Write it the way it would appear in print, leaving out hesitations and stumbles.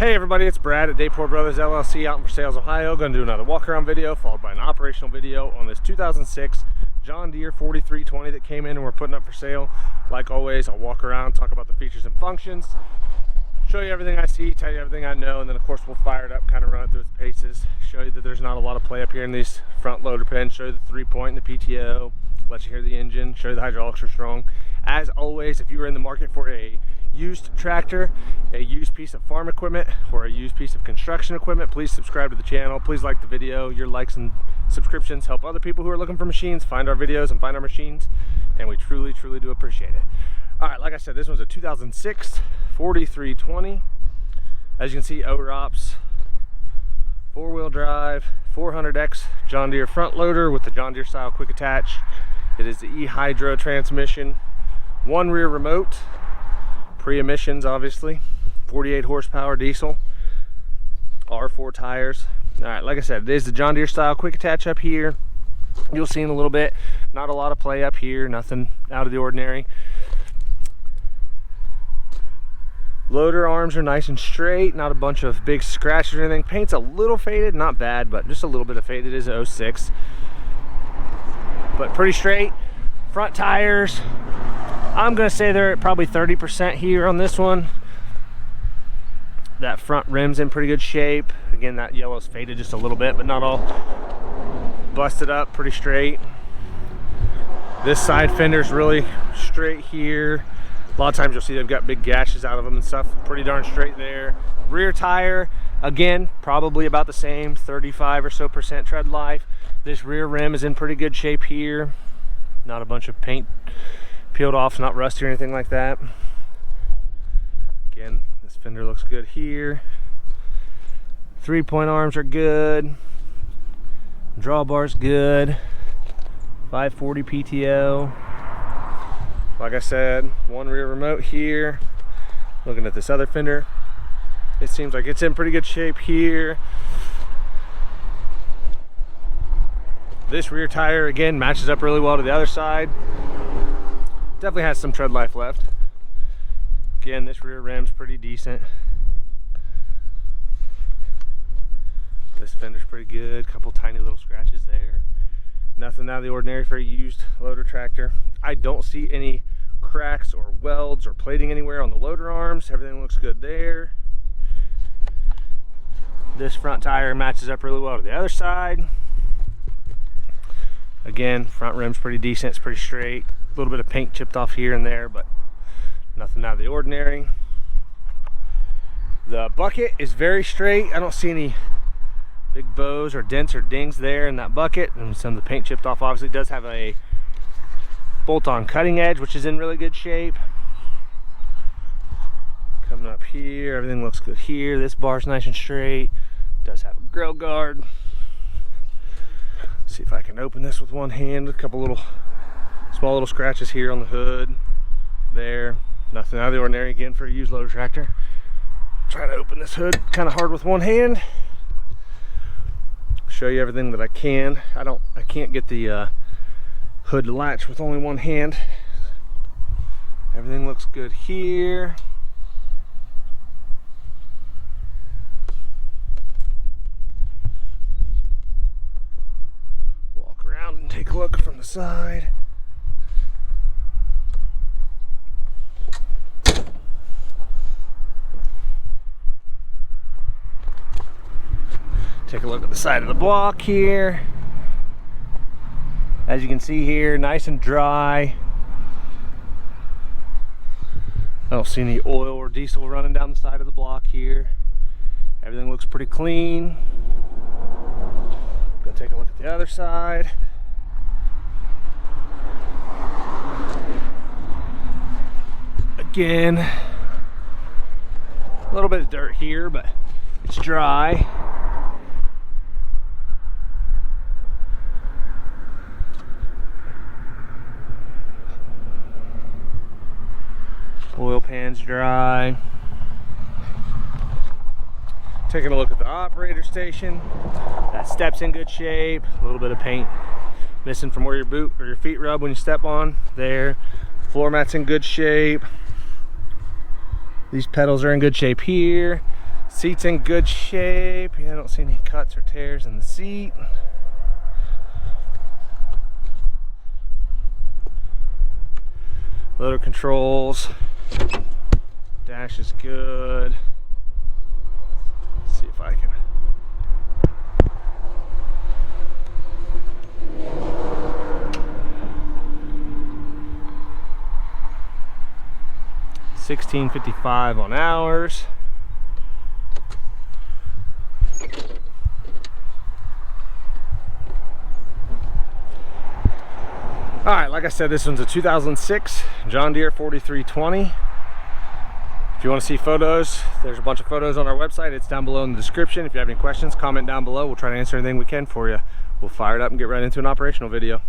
Hey everybody, it's Brad at Deere Brothers LLC out in Versailles, Ohio. Going to do another walk around video followed by an operational video on this 2006 John Deere 4320 that came in and we're putting up for sale. Like always, I'll walk around, talk about the features and functions, show you everything I see, tell you everything I know, and then of course we'll fire it up, kind of run it through its paces, show you that there's not a lot of play up here in these front loader pins, show you the 3-point and the PTO, let you hear the engine, show you the hydraulics are strong. As always, if you are in the market for a used tractor, a used piece of farm equipment, or a used piece of construction equipment, please subscribe to the channel. Please like the video. Your likes and subscriptions help other people who are looking for machines find our videos and find our machines, and we truly do appreciate it. All right, like I said, this one's a 2006 4320. As you can see, OROPS, 4-wheel drive, 400X John Deere front loader with the John Deere style quick attach. It is the e-hydro transmission, 1 rear remote, pre-emissions obviously, 48 horsepower diesel, R4 tires. All right, like I said, it is the John Deere style quick attach up here. You'll see in a little bit, not a lot of play up here, nothing out of the ordinary. Loader arms are nice and straight, not a bunch of big scratches or anything. Paint's a little faded, not bad, but just a little bit of faded. It is a 06, but pretty straight. Front tires, I'm gonna say they're at probably 30% here on this one. That front rim's in pretty good shape. Again, that yellow's faded just a little bit, but not all busted up, pretty straight. This side fender's really straight here. A lot of times you'll see they've got big gashes out of them and stuff. Pretty darn straight there. Rear tire, again, probably about the same, 35 or so percent tread life. This rear rim is in pretty good shape here. Not a bunch of paint peeled off, not rusty or anything like that. Again, this fender looks good here. 3-point arms are good. Drawbar's good. 540 PTO. Like I said, 1 rear remote here. Looking at this other fender, it seems like it's in pretty good shape here. This rear tire, again, matches up really well to the other side. Definitely has some tread life left. Again, this rear rim's pretty decent. This fender's pretty good. Couple tiny little scratches there. Nothing out of the ordinary for a used loader tractor. I don't see any cracks or welds or plating anywhere on the loader arms. Everything looks good there. This front tire matches up really well to the other side. Again, front rim's pretty decent. It's pretty straight. A little bit of paint chipped off here and there, but nothing out of the ordinary. The bucket is very straight. I don't see any big bows or dents or dings there in that bucket, and some of the paint chipped off. Obviously, it does have a bolt-on cutting edge, which is in really good shape. Coming up here, everything looks good here. This bar's nice and straight. It does have a grill guard. See if I can open this with one hand. A couple little small little scratches here on the hood there. Nothing out of the ordinary again for a used loader tractor. Try to open this hood kind of hard with one hand. Show you everything that I can. I can't get the hood to latch with only one hand. Everything looks good here. Walk around and take a look from the side. Take a look at the side of the block here. As you can see here, nice and dry. I don't see any oil or diesel running down the side of the block here. Everything looks pretty clean. Go take a look at the other side. Again, a little bit of dirt here, but it's dry. Oil pan's dry. Taking a look at the operator station. That step's in good shape. A little bit of paint missing from where your boot or your feet rub when you step on there. Floor mat's in good shape. These pedals are in good shape here. Seat's in good shape. Yeah, I don't see any cuts or tears in the seat. Loader controls. Dash is good. Let's see if I can. $16.55 on hours. All right, like I said, this one's a 2006 John Deere 4320. If you want to see photos, there's a bunch of photos on our website. It's down below in the description. If you have any questions, comment down below. We'll try to answer anything we can for you. We'll fire it up and get right into an operational video.